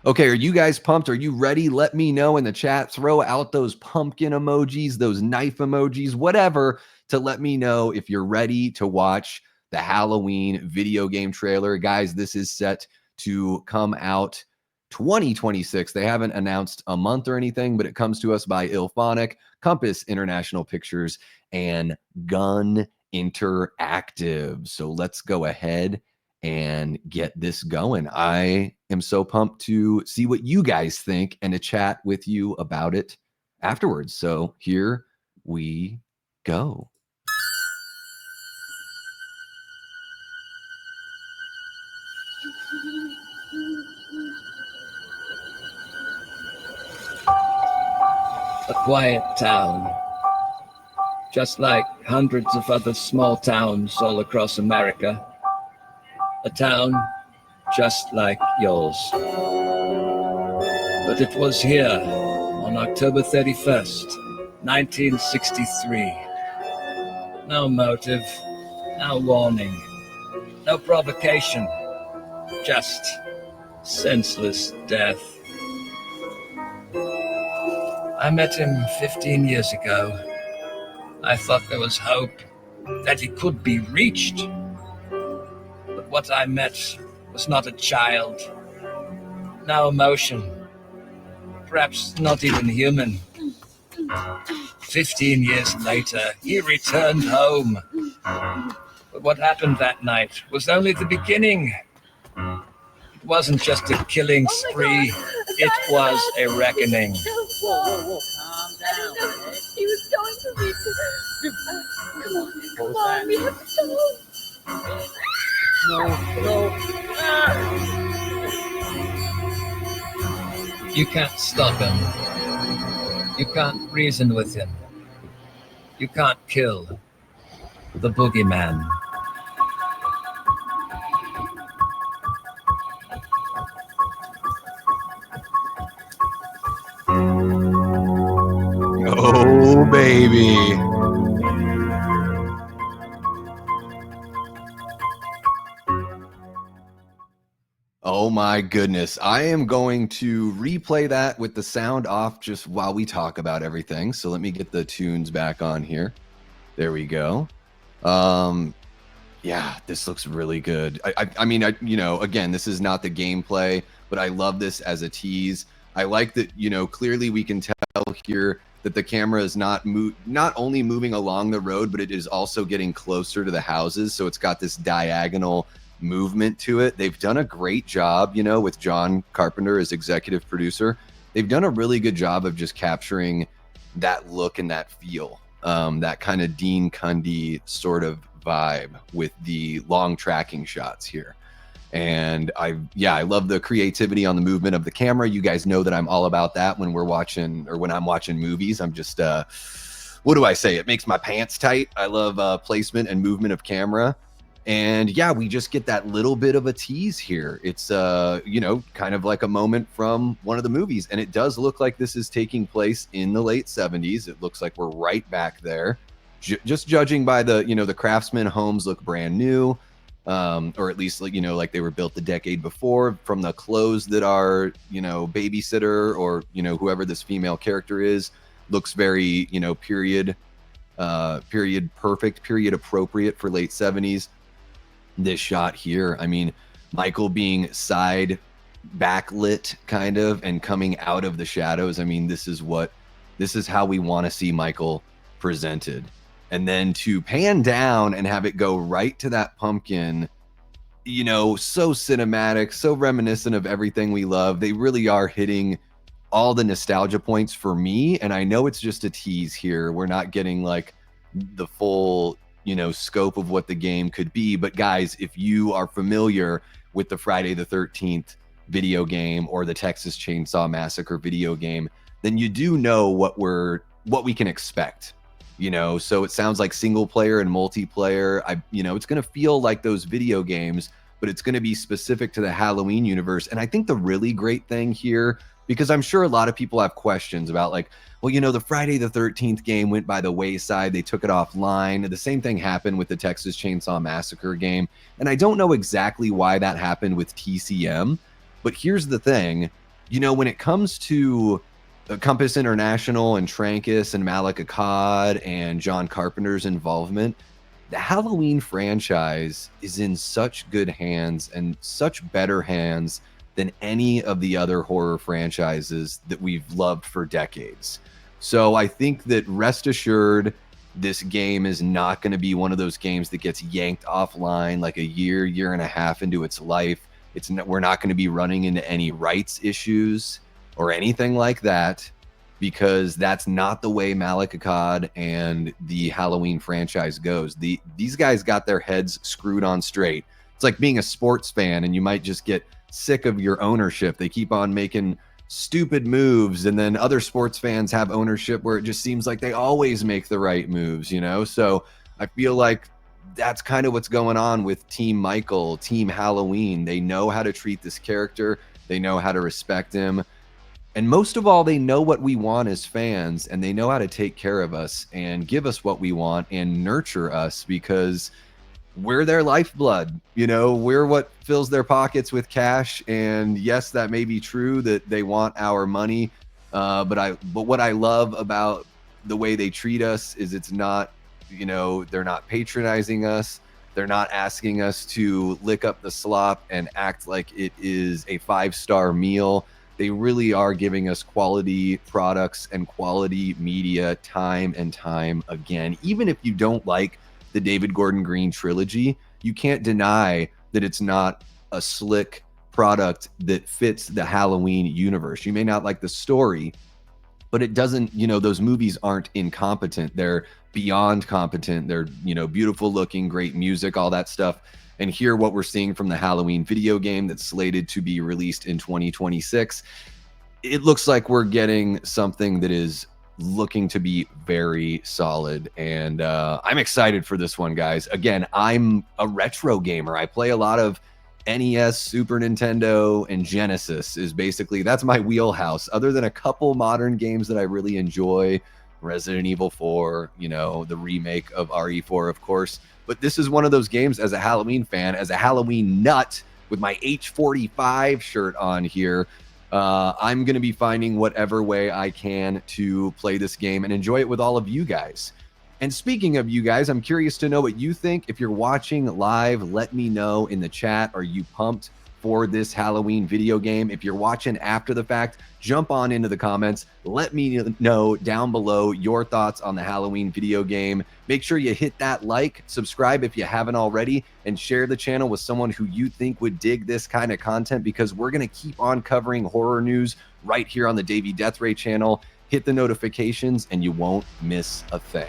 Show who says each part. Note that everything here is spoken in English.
Speaker 1: Okay, are you guys pumped? Are you ready? Let me know in the chat. Throw out those pumpkin emojis, those knife emojis, whatever, to let me know if you're ready to watch the Halloween video game trailer. Guys, this is set to come out 2026. They haven't announced a month or anything, but it comes to us by Illfonic, Compass International Pictures, and Gun Interactive. So let's go ahead and get this going. I am so pumped to see what you guys think and to chat with you about it afterwards. So here we go.
Speaker 2: A quiet town, just like hundreds of other small towns all across America. A town just like yours. But it was here on October 31st, 1963. No motive, no warning, no provocation, just senseless death. I met him 15 years ago. I thought there was hope, that he could be reached. But what I met was not a child. No emotion. Perhaps not even human. 15 years later, he returned home. But what happened that night was only the beginning. It wasn't just a killing spree. It was a reckoning.
Speaker 3: Whoa. Calm down. He was going to reach it. Come on, we have to go.
Speaker 2: No. You can't stop him. You can't reason with him. You can't kill the boogeyman.
Speaker 1: Oh, baby. Oh my goodness. I am going to replay that with the sound off just while we talk about everything. So let me get the tunes back on here. There we go. Yeah, this looks really good. I mean, again, this is not the gameplay, but I love this as a tease. I like that, clearly we can tell here that the camera is not only moving along the road, but it is also getting closer to the houses. So it's got this diagonal movement to it. They've done a great job, with John Carpenter as executive producer. They've done a really good job of just capturing that look and that feel, that kind of Dean Cundy sort of vibe with the long tracking shots here. And I love the creativity on the movement of the camera. You guys know that I'm all about that when we're watching, or when I'm watching movies. I'm just, what do I say? It makes my pants tight. I love placement and movement of camera. And yeah, we just get that little bit of a tease here. It's, kind of like a moment from one of the movies. And it does look like this is taking place in the late 70s. It looks like we're right back there. Just judging by the, the Craftsman homes look brand new. Or at least like they were built the decade before, from the clothes that our, babysitter or, whoever this female character is, looks very, period perfect, period appropriate for late 70s. This shot here, I mean, Michael being side backlit kind of and coming out of the shadows. I mean, this is how we want to see Michael presented. And then to pan down and have it go right to that pumpkin, so cinematic, so reminiscent of everything we love. They really are hitting all the nostalgia points for me. And I know it's just a tease here. We're not getting like the full, scope of what the game could be. But guys, if you are familiar with the Friday the 13th video game or the Texas Chain Saw Massacre video game, then you do know what we can expect. So it sounds like single player and multiplayer. It's going to feel like those video games, but it's going to be specific to the Halloween universe. And I think the really great thing here, because I'm sure a lot of people have questions about like, well, the Friday the 13th game went by the wayside. They took it offline. The same thing happened with the Texas Chain Saw Massacre game. And I don't know exactly why that happened with TCM, but here's the thing. you know, when it comes to Compass International and Trancas and Malik Akkad and John Carpenter's involvement, the Halloween franchise is in such good hands and such better hands than any of the other horror franchises that we've loved for decades. So I think that rest assured, this game is not going to be one of those games that gets yanked offline like a year and a half into its life. We're not going to be running into any rights issues or anything like that, because that's not the way Malik Akkad and the Halloween franchise goes. These guys got their heads screwed on straight. It's like being a sports fan and you might just get sick of your ownership. They keep on making stupid moves, and then other sports fans have ownership where it just seems like they always make the right moves, you know? So I feel like that's kind of what's going on with Team Michael, Team Halloween. They know how to treat this character. They know how to respect him. And most of all, they know what we want as fans, and they know how to take care of us and give us what we want and nurture us, because we're their lifeblood. You know, we're what fills their pockets with cash. And yes, that may be true that they want our money. But what I love about the way they treat us is it's not, you know, they're not patronizing us. They're not asking us to lick up the slop and act like it is a 5-star meal. They really are giving us quality products and quality media time and time again. Even if you don't like the David Gordon Green trilogy, you can't deny that it's not a slick product that fits the Halloween universe. You may not like the story, but it doesn't, you know, those movies aren't incompetent. They're beyond competent. They're, you know, beautiful looking, great music, all that stuff. And here, what we're seeing from the Halloween video game that's slated to be released in 2026, it looks like we're getting something that is looking to be very solid. And I'm excited for this one, guys. Again, I'm a retro gamer. I play a lot of NES, Super Nintendo, and Genesis. That's my wheelhouse. Other than a couple modern games that I really enjoy, Resident Evil 4, you know, the remake of RE4, of course. But this is one of those games, as a Halloween fan, as a Halloween nut with my H45 shirt on here, I'm going to be finding whatever way I can to play this game and enjoy it with all of you guys. And speaking of you guys, I'm curious to know what you think. If you're watching live, let me know in the chat. Are you pumped for this Halloween video game? If you're watching after the fact, jump on into the comments. Let me know down below your thoughts on the Halloween video game. Make sure you hit that like, subscribe if you haven't already, and share the channel with someone who you think would dig this kind of content, because we're going to keep on covering horror news right here on the Davey Deathray channel. Hit the notifications and you won't miss a thing.